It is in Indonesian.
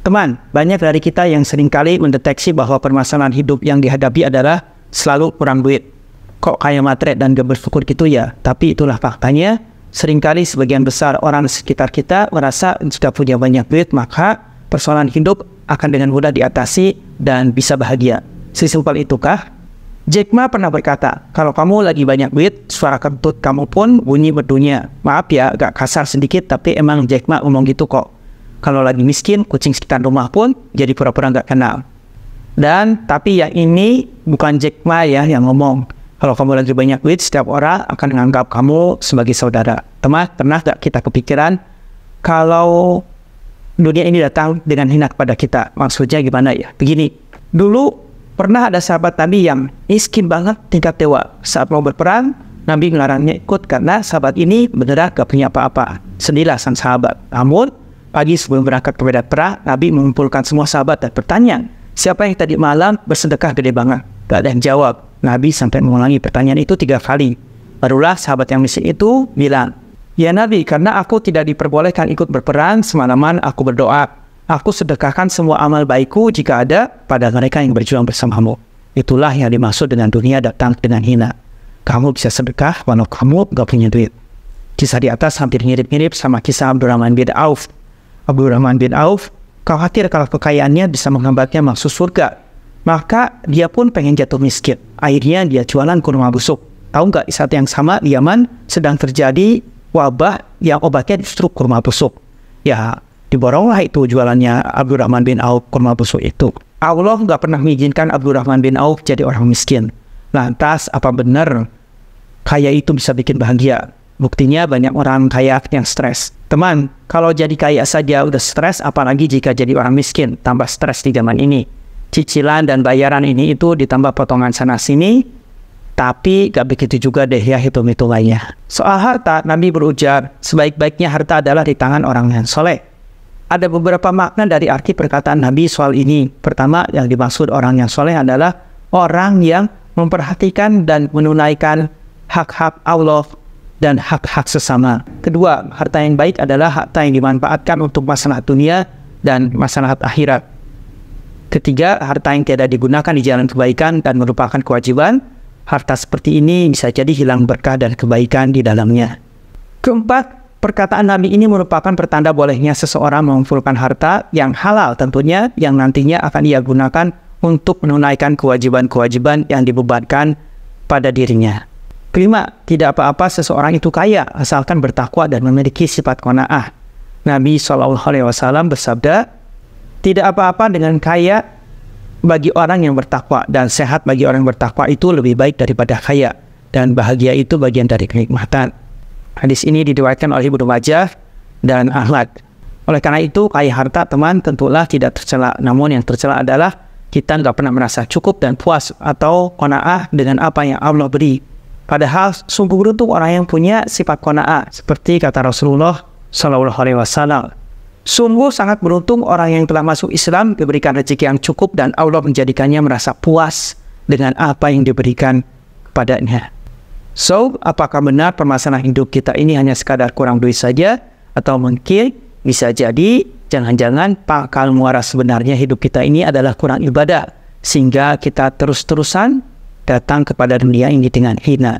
Teman, banyak dari kita yang seringkali mendeteksi bahwa permasalahan hidup yang dihadapi adalah selalu kurang duit. Kok kaya materi dan gak bersyukur gitu ya? Tapi itulah faktanya, seringkali sebagian besar orang sekitar kita merasa sudah punya banyak duit, maka persoalan hidup akan dengan mudah diatasi dan bisa bahagia. Sesimpel itukah? Jack Ma pernah berkata, kalau kamu lagi banyak duit, suara kentut kamu pun bunyi berdunia. Maaf ya, agak kasar sedikit, tapi emang Jack Ma ngomong gitu kok. Kalau lagi miskin, kucing sekitar rumah pun jadi pura-pura nggak kenal. Dan tapi yang ini bukan Jack Ma ya yang ngomong. Kalau kamu lagi banyak duit, setiap orang akan menganggap kamu sebagai saudara. Teman, pernah nggak kita kepikiran kalau dunia ini datang dengan hina kepada kita? Maksudnya gimana ya? Begini, dulu pernah ada sahabat Nabi yang miskin banget tingkat dewa. Saat mau berperang, Nabi melarangnya ikut karena sahabat ini beneran gak punya apa-apa. Sedihlah sang sahabat. Namun, pagi sebelum berangkat ke medan perang, Nabi mengumpulkan semua sahabat dan bertanya, siapa yang tadi malam bersedekah gede banget? Gak ada yang jawab. Nabi sampai mengulangi pertanyaan itu 3 kali. Barulah sahabat yang miskin itu bilang, ya Nabi, karena aku tidak diperbolehkan ikut berperang, semalaman aku berdoa. Aku sedekahkan semua amal baikku jika ada pada mereka yang berjuang bersamamu. Itulah yang dimaksud dengan dunia datang dengan hina. Kamu bisa sedekah walau kamu gak punya duit. Kisah di atas hampir mirip-mirip sama kisah Abdurrahman bin Auf. Abdurrahman bin Auf khawatir kalau kekayaannya bisa menghambatnya masuk surga. Maka dia pun pengen jatuh miskin. Akhirnya dia jualan kurma busuk. Tahu nggak, saat yang sama di Yaman sedang terjadi wabah yang obatnya justru kurma busuk. Ya, diboronglah itu jualannya Abdurrahman bin Auf kurma busuk itu. Allah nggak pernah mengizinkan Abdurrahman bin Auf jadi orang miskin. Lantas apa benar kaya itu bisa bikin bahagia? Buktinya banyak orang kaya yang stres. Teman, kalau jadi kaya saja udah stres, apalagi jika jadi orang miskin, tambah stres di zaman ini. Cicilan dan bayaran ini itu ditambah potongan sana-sini, tapi gak begitu juga deh ya hitung-hitungannya. Soal harta, Nabi berujar, sebaik-baiknya harta adalah di tangan orang yang soleh. Ada beberapa makna dari arti perkataan Nabi soal ini. Pertama, yang dimaksud orang yang soleh adalah orang yang memperhatikan dan menunaikan hak-hak Allah dan hak-hak sesama. Kedua, harta yang baik adalah harta yang dimanfaatkan untuk masalah dunia dan masalah akhirat. Ketiga, harta yang tidak digunakan di jalan kebaikan dan merupakan kewajiban. Harta seperti ini bisa jadi hilang berkah dan kebaikan di dalamnya. Keempat, perkataan Nabi ini merupakan pertanda bolehnya seseorang mengumpulkan harta yang halal tentunya, yang nantinya akan ia gunakan untuk menunaikan kewajiban-kewajiban yang dibebankan pada dirinya. Kelima, tidak apa-apa seseorang itu kaya asalkan bertakwa dan memiliki sifat qanaah. Nabi SAW bersabda, tidak apa-apa dengan kaya bagi orang yang bertakwa, dan sehat bagi orang yang bertakwa itu lebih baik daripada kaya, dan bahagia itu bagian dari kenikmatan. Hadis ini diriwayatkan oleh Ibnu Majah dan Ahmad. Oleh karena itu, kaya harta teman tentulah tidak tercela, namun yang tercela adalah kita nggak pernah merasa cukup dan puas atau qanaah dengan apa yang Allah beri. Padahal sungguh beruntung orang yang punya sifat qanaah, seperti kata Rasulullah SAW. Sungguh sangat beruntung orang yang telah masuk Islam diberikan rezeki yang cukup dan Allah menjadikannya merasa puas dengan apa yang diberikan kepadanya. So, apakah benar permasalahan hidup kita ini hanya sekadar kurang duit saja? Atau mungkin bisa jadi jangan-jangan pangkal muara sebenarnya hidup kita ini adalah kurang ibadah, sehingga kita terus-terusan datang kepada dunia ini dengan hina.